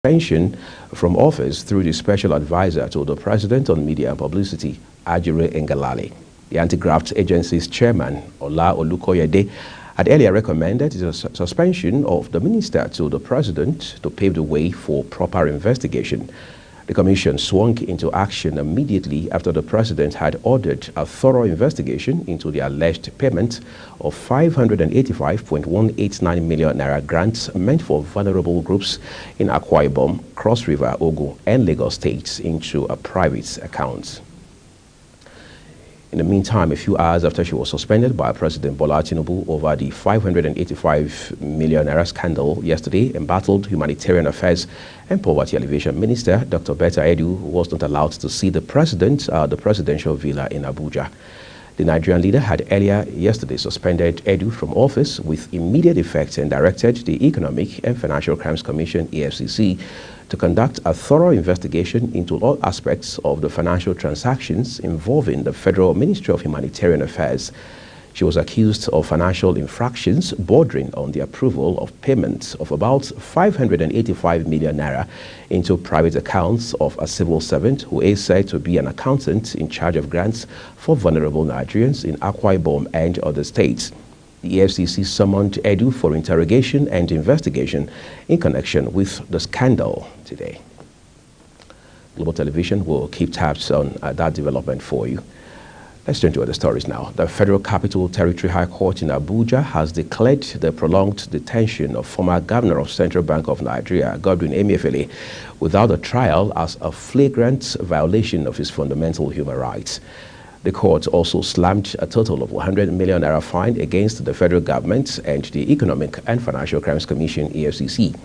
suspension from office through the special advisor to the president on media and publicity, Ajire Ngelale. The anti-graft agency's chairman, Ola Olukoyede, had earlier recommended the suspension of the minister to the president to pave the way for proper investigation. The commission swung into action immediately after the president had ordered a thorough investigation into the alleged payment of 585.189 million naira grants meant for vulnerable groups in Akwa Ibom, Cross River, Ogun, and Lagos states into a private account. In the meantime, a few hours after she was suspended by President Bola Tinubu over the 585 million naira scandal yesterday, embattled Humanitarian Affairs and Poverty Alleviation Minister Dr. Betta Edu was not allowed to see the president at the presidential villa in Abuja. The Nigerian leader had earlier yesterday suspended Edu from office with immediate effect and directed the Economic and Financial Crimes Commission, EFCC, to conduct a thorough investigation into all aspects of the financial transactions involving the Federal Ministry of Humanitarian Affairs. She was accused of financial infractions bordering on the approval of payments of about 585 million naira into private accounts of a civil servant who is said to be an accountant in charge of grants for vulnerable Nigerians in Akwa Ibom and other states. The EFCC summoned Edu for interrogation and investigation in connection with the scandal today. Global Television will keep tabs on that development for you. Let's turn to other stories now. The Federal Capital Territory High Court in Abuja has declared the prolonged detention of former Governor of Central Bank of Nigeria, Godwin Emefiele, without a trial as a flagrant violation of his fundamental human rights. The court also slammed a total of 100 million naira fine against the federal government and the Economic and Financial Crimes Commission, EFCC.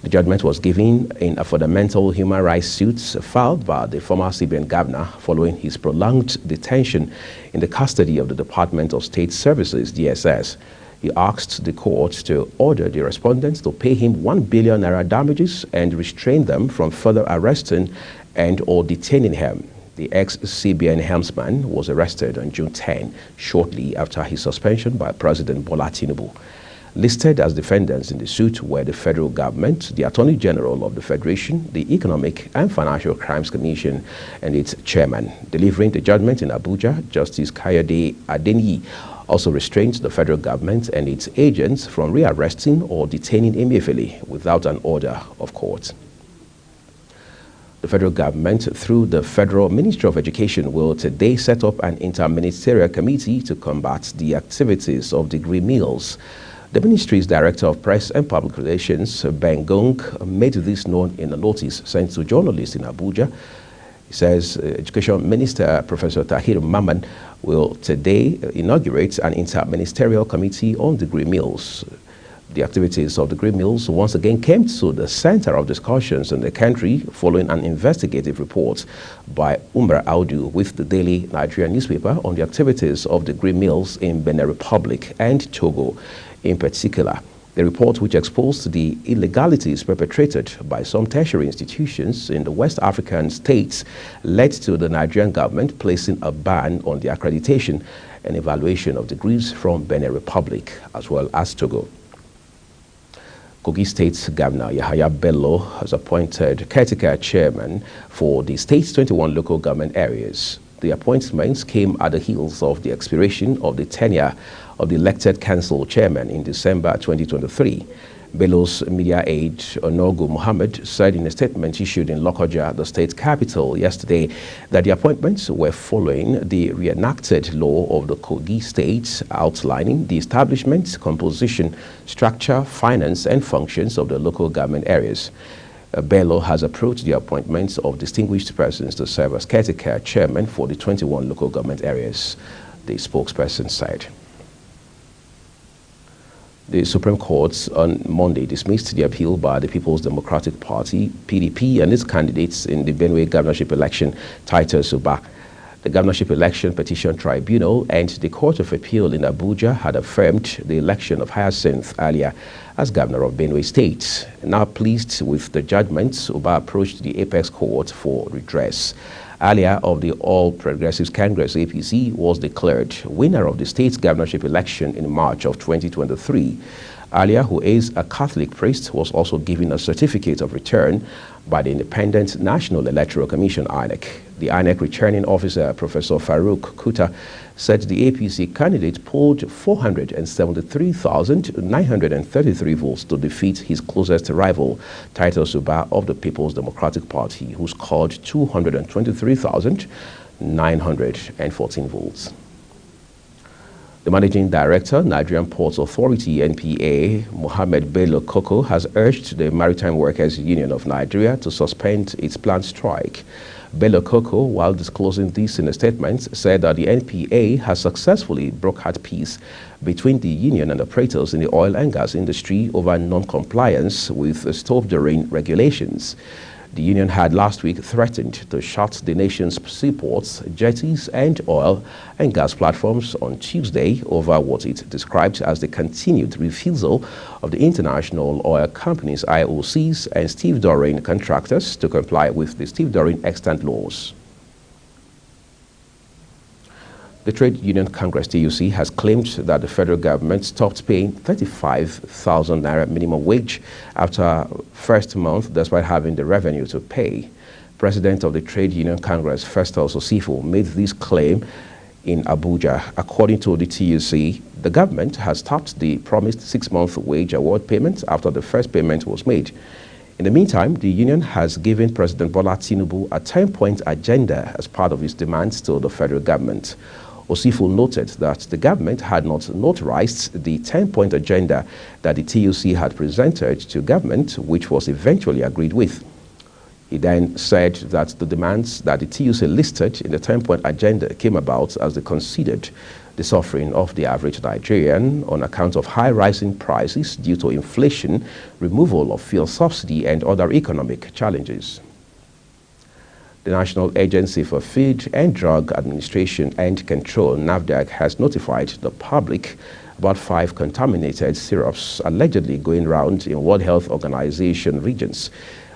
The judgment was given in a fundamental human rights suit filed by the former CBN governor following his prolonged detention in the custody of the Department of State Services, DSS. He asked the court to order the respondents to pay him 1 billion naira damages and restrain them from further arresting and or detaining him. The ex-CBN helmsman was arrested on June 10, shortly after his suspension by President Bola Tinubu. Listed as defendants in the suit were the federal government, the Attorney General of the Federation, the Economic and Financial Crimes Commission, and its chairman. Delivering the judgment in Abuja, Justice Kayode Adeniyi also restrained the federal government and its agents from rearresting or detaining Emefiele without an order of court. The federal government, through the Federal Ministry of Education, will today set up an interministerial committee to combat the activities of degree mills. The ministry's Director of Press and Public Relations, Ben Gong, made this known in a notice sent to journalists in Abuja. He says Education Minister Professor Tahir Mamman will today inaugurate an interministerial committee on degree mills. The activities of degree mills once again came to the center of discussions in the country following an investigative report by Umar Audu with the daily Nigerian newspaper on the activities of degree mills in Benin Republic and Togo in particular. The report, which exposed the illegalities perpetrated by some tertiary institutions in the West African states, led to the Nigerian government placing a ban on the accreditation and evaluation of degrees from Benin Republic as well as Togo. Kogi State Governor Yahaya Bello has appointed caretaker chairman for the state's 21 local government areas. The appointments came at the heels of the expiration of the tenure of the elected council chairman in December 2023. Bello's media aide, Onogu Mohammed, said in a statement issued in Lokoja, the state capital, yesterday that the appointments were following the reenacted law of the Kogi state outlining the establishment, composition, structure, finance, and functions of the local government areas. Bello has approved the appointments of distinguished persons to serve as caretaker chairman for the 21 local government areas, the spokesperson said. The Supreme Court on Monday dismissed the appeal by the People's Democratic Party, PDP, and its candidates in the Benue governorship election, Titus Uba. The Governorship Election Petition Tribunal and the Court of Appeal in Abuja had affirmed the election of Hyacinth Alia as Governor of Benue State. Now pleased with the judgment, Uba approached the Apex Court for redress. Alia of the All Progressives Congress, APC, was declared winner of the state's governorship election in March of 2023. Alia, who is a Catholic priest, was also given a certificate of return by the Independent National Electoral Commission, INEC. The INEC returning officer, Professor Farouk Kuta, said the APC candidate polled 473,933 votes to defeat his closest rival, Titus Suba of the People's Democratic Party, who scored 223,914 votes. The Managing Director, Nigerian Ports Authority, NPA, Mohammed Bello Koko, has urged the Maritime Workers Union of Nigeria to suspend its planned strike. Bello Koko, while disclosing this in a statement, said that the NPA has successfully brokered peace between the union and operators in the oil and gas industry over non-compliance with stevedoring regulations. The union had last week threatened to shut the nation's seaports, jetties, and oil and gas platforms on Tuesday over what it described as the continued refusal of the international oil companies, IOCs, and stevedoring contractors to comply with the stevedoring extant laws. The Trade Union Congress, TUC, has claimed that the federal government stopped paying 35,000 naira minimum wage after first month, despite having the revenue to pay. President of the Trade Union Congress, Festus Osifo, made this claim in Abuja. According to the TUC, the government has stopped the promised 6-month wage award payment after the first payment was made. In the meantime, the union has given President Bola Tinubu a 10-point agenda as part of its demands to the federal government. Osifo noted that the government had not notarized the 10-point agenda that the TUC had presented to government, which was eventually agreed with. He then said that the demands that the TUC listed in the 10-point agenda came about as they considered the suffering of the average Nigerian on account of high rising prices due to inflation, removal of fuel subsidy, and other economic challenges. The National Agency for Food and Drug Administration and Control, NAFDAC, has notified the public about 5 contaminated syrups allegedly going round in World Health Organization regions.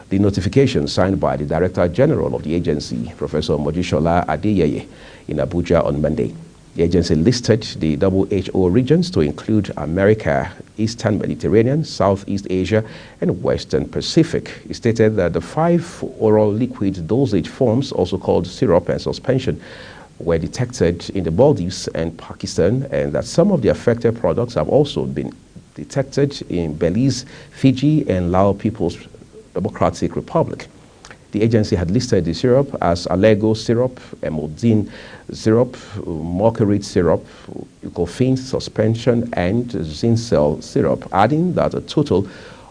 The notification, signed by the Director General of the agency, Professor Mojishola Adeyeye, in Abuja on Monday. The agency listed the WHO regions to include America, Eastern Mediterranean, Southeast Asia, and Western Pacific. It stated that the 5 oral liquid dosage forms, also called syrup and suspension, were detected in the Maldives and Pakistan, and that some of the affected products have also been detected in Belize, Fiji, and Lao People's Democratic Republic. The agency had listed the syrup as Allego syrup, Emodine syrup, Mocarit syrup, Eucofin suspension, and Zincel syrup, adding that a total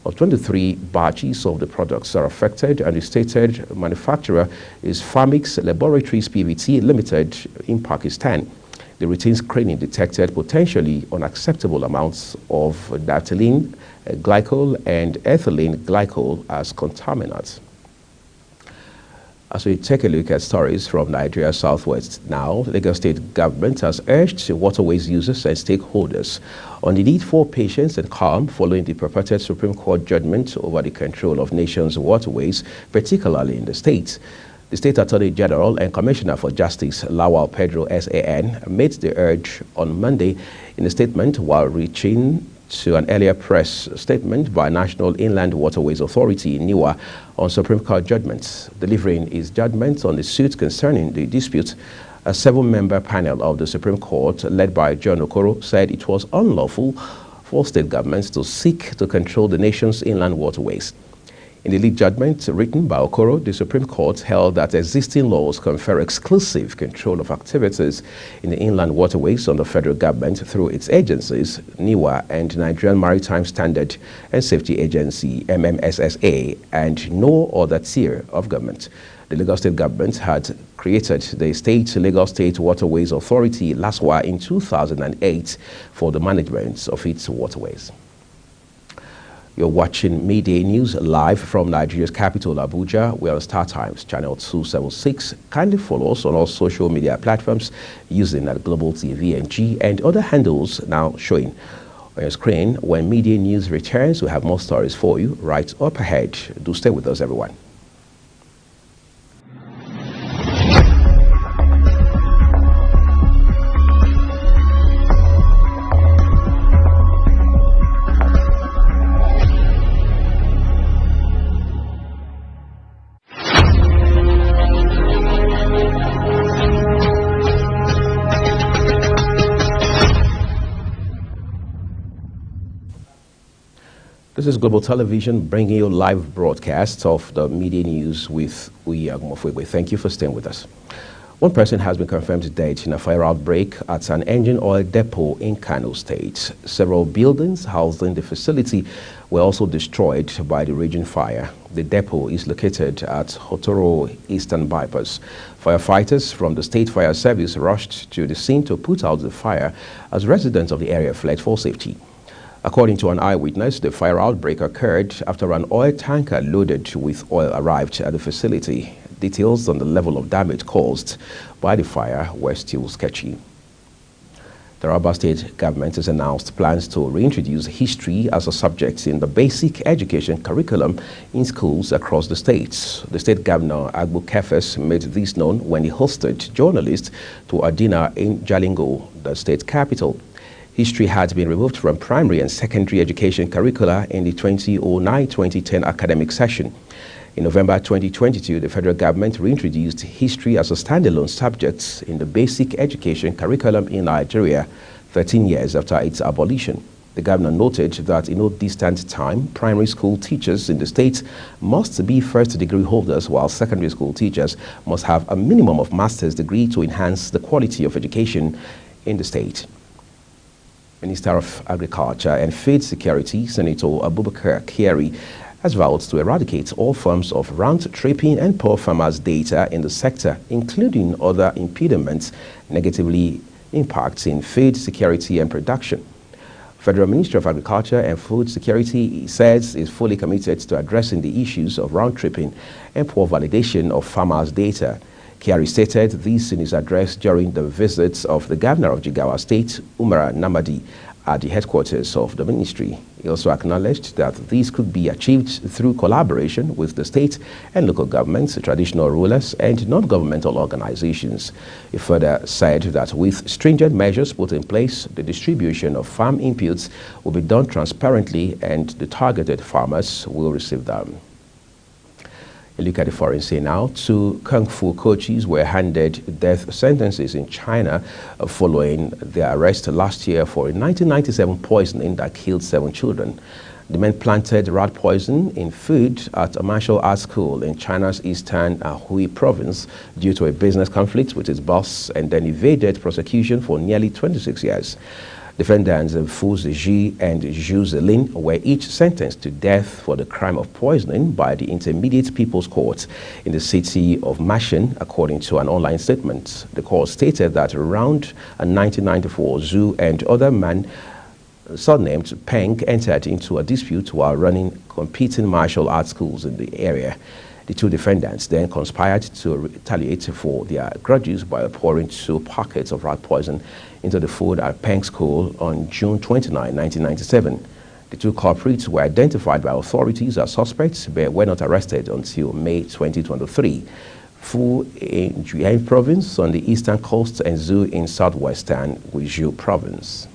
of 23 batches of the products are affected, and the stated manufacturer is Pharmix Laboratories Pvt Limited in Pakistan. The routine screening detected potentially unacceptable amounts of diethylene glycol and ethylene glycol as contaminants. As we take a look at stories from Nigeria's southwest now, the Lagos State government has urged waterways users and stakeholders on the need for patience and calm following the purported Supreme Court judgment over the control of nation's waterways, particularly in the state. The State Attorney General and Commissioner for Justice, Lawal Pedro SAN, made the urge on Monday in a statement while reaching to an earlier press statement by National Inland Waterways Authority, NIWA, on Supreme Court judgments. Delivering his judgment on the suit concerning the dispute, a 7-member panel of the Supreme Court, led by John Okoro, said it was unlawful for state governments to seek to control the nation's inland waterways. In the lead judgment written by Okoro, the Supreme Court held that existing laws confer exclusive control of activities in the inland waterways on the federal government through its agencies, NIWA and Nigerian Maritime Standard and Safety Agency, MMSSA, and no other tier of government. The Lagos State government had created the State Lagos State Waterways Authority, LASWA, in 2008 for the management of its waterways. You're watching Midday News live from Nigeria's capital, Abuja. We are on Star Times, channel 276. Kindly follow us on all social media platforms using Global TV NG and other handles now showing on your screen. When Midday News returns, we have more stories for you right up ahead. Do stay with us, everyone. This is Global Television bringing you live broadcasts of the media news with Uyi Agumofwegwe. Thank you for staying with us. One person has been confirmed dead in a fire outbreak at an engine oil depot in Kano State. Several buildings housing the facility were also destroyed by the raging fire. The depot is located at Hotoro Eastern Bypass. Firefighters from the State Fire Service rushed to the scene to put out the fire as residents of the area fled for safety. According to an eyewitness, the fire outbreak occurred after an oil tanker loaded with oil arrived at the facility. Details on the level of damage caused by the fire were still sketchy. The Taraba State government has announced plans to reintroduce history as a subject in the basic education curriculum in schools across the state. The state governor, Agbu Kefes, made this known when he hosted journalists to a dinner in Jalingo, the state capital. History had been removed from primary and secondary education curricula in the 2009-2010 academic session. In November 2022, the federal government reintroduced history as a standalone subject in the basic education curriculum in Nigeria, 13 years after its abolition. The governor noted that in no distant time, primary school teachers in the state must be first-degree holders, while secondary school teachers must have a minimum of master's degree to enhance the quality of education in the state. Minister of Agriculture and Food Security, Senator Abubakar Kyari, has vowed to eradicate all forms of round-tripping and poor farmers' data in the sector, including other impediments negatively impacting food security and production. Federal Ministry of Agriculture and Food Security says is fully committed to addressing the issues of round-tripping and poor validation of farmers' data. Kyari stated this in his address during the visits of the governor of Jigawa State, Umar Namadi, at the headquarters of the ministry. He also acknowledged that this could be achieved through collaboration with the state and local governments, traditional rulers, and non-governmental organizations. He further said that with stringent measures put in place, the distribution of farm inputs will be done transparently and the targeted farmers will receive them. A look at the foreign scene now. Two Kung Fu coaches were handed death sentences in China following their arrest last year for a 1997 poisoning that killed 7 children. The men planted rat poison in food at a martial arts school in China's eastern Hui province due to a business conflict with its boss, and then evaded prosecution for nearly 26 years. Defendants Fu Ziji and Zhu Zilin were each sentenced to death for the crime of poisoning by the Intermediate People's Court in the city of Mashin, according to an online statement. The court stated that around 1994, Zhu and other men surnamed Peng entered into a dispute while running competing martial arts schools in the area. The two defendants then conspired to retaliate for their grudges by pouring 2 packets of rat poison into the food at Peng School on June 29, 1997. The 2 culprits were identified by authorities as suspects but were not arrested until May 2023. Fu in Juyang province on the eastern coast and Zhu in southwestern Guizhou province.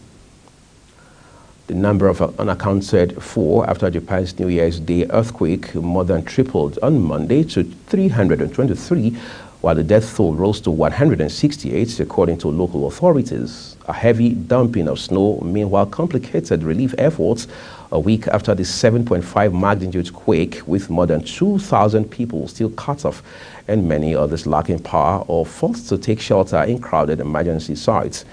The number of unaccounted for after Japan's New Year's Day earthquake more than tripled on Monday to 323, while the death toll rose to 168, according to local authorities. A heavy dumping of snow, meanwhile, complicated relief efforts a week after the 7.5 magnitude quake, with more than 2,000 people still cut off and many others lacking power or forced to take shelter in crowded emergency sites.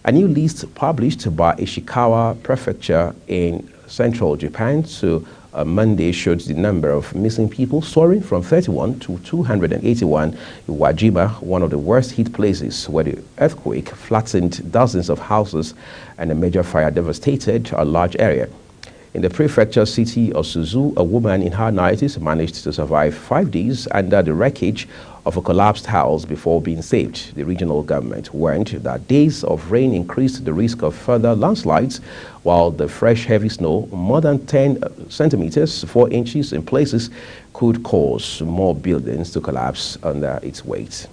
A new list published by Ishikawa Prefecture in central Japan to Monday showed the number of missing people soaring from 31 to 281 in Wajima, one of the worst hit places where the earthquake flattened dozens of houses and a major fire devastated a large area. In the prefecture city of Suzu, a woman in her 90s managed to survive 5 days under the wreckage of a collapsed house before being saved. The regional government warned that days of rain increased the risk of further landslides, while the fresh heavy snow, more than 10 centimeters, 4 inches in places, could cause more buildings to collapse under its weight.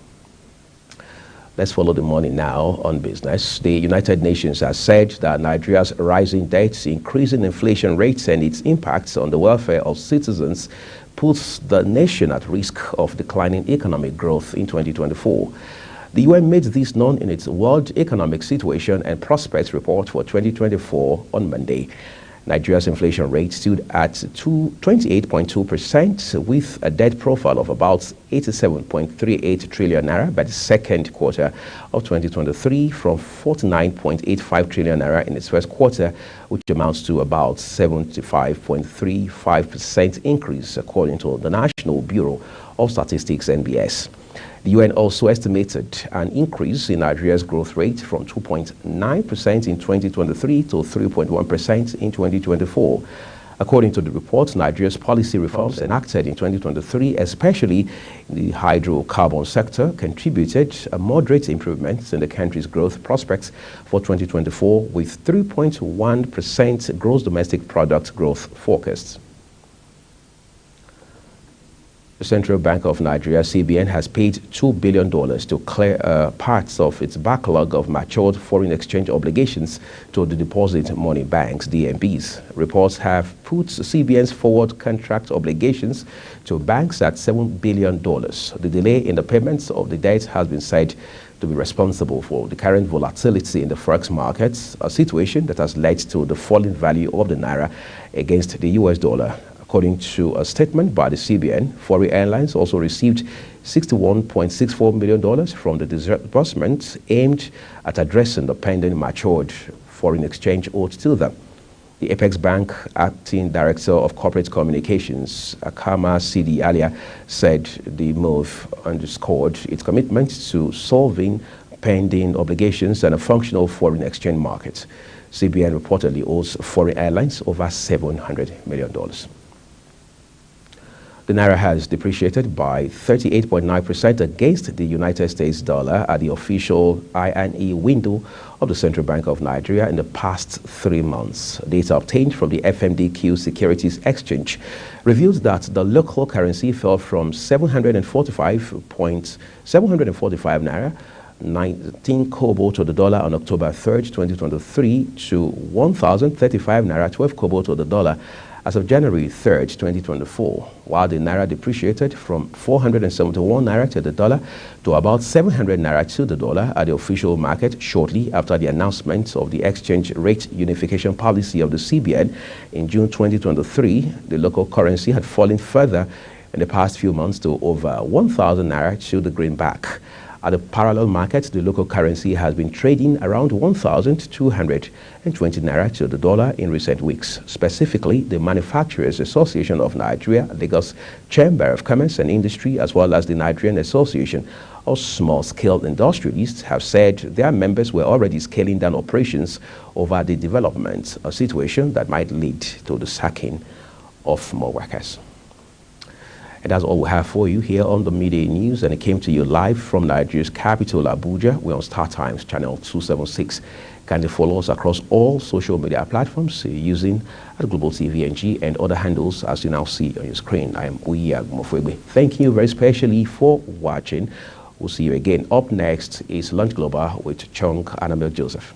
Let's follow the money now on business. The United Nations has said that Nigeria's rising debts, increasing inflation rates, and its impacts on the welfare of citizens puts the nation at risk of declining economic growth in 2024. The UN made this known in its World Economic Situation and Prospects Report for 2024 on Monday. Nigeria's inflation rate stood at 28.2%, with a debt profile of about 87.38 trillion naira by the second quarter of 2023, from 49.85 trillion naira in its first quarter, which amounts to about 75.35% increase, according to the National Bureau of Statistics, NBS. The UN also estimated an increase in Nigeria's growth rate from 2.9% in 2023 to 3.1% in 2024. According to the report, Nigeria's policy reforms enacted in 2023, especially in the hydrocarbon sector, contributed a moderate improvement in the country's growth prospects for 2024, with 3.1% gross domestic product growth forecast. The Central Bank of Nigeria, CBN, has paid $2 billion to clear parts of its backlog of matured foreign exchange obligations to the deposit money banks, DMBs. Reports have put CBN's forward contract obligations to banks at $7 billion. The delay in the payments of the debt has been said to be responsible for the current volatility in the forex markets, a situation that has led to the falling value of the naira against the US dollar. According to a statement by the CBN, Foreign Airlines also received $61.64 million from the disbursement aimed at addressing the pending matured foreign exchange owed to them. The Apex Bank Acting Director of Corporate Communications, Akama Sidi Alia, said the move underscored its commitment to solving pending obligations and a functional foreign exchange market. CBN reportedly owes Foreign Airlines over $700 million. The naira has depreciated by 38.9% against the United States dollar at the official I&E window of the Central Bank of Nigeria in the past 3 months. Data obtained from the FMDQ Securities Exchange reveals that the local currency fell from 745 naira 19 kobo to the dollar on October 3rd, 2023 to 1,035 naira 12 kobo to the dollar as of January 3rd, 2024, while the naira depreciated from 471 naira to the dollar to about 700 naira to the dollar at the official market shortly after the announcement of the exchange rate unification policy of the CBN in June 2023. The local currency had fallen further in the past few months to over 1,000 naira to the greenback. At the parallel market, the local currency has been trading around 1,220 naira to the dollar in recent weeks. Specifically, the Manufacturers Association of Nigeria, Lagos Chamber of Commerce and Industry, as well as the Nigerian Association of Small-Scale Industrialists have said their members were already scaling down operations over the development, a situation that might lead to the sacking of more workers. And that's all we have for you here on the Midday News, and it came to you live from Nigeria's capital, Abuja. We're on Star Times channel 276. Kindly follow us across all social media platforms using Global TVNG and other handles as you now see on your screen. I am Uyag Mofwebe. Thank you very specially for watching. We'll see you again. Up next is Lunch Global with Chung Annabelle Joseph.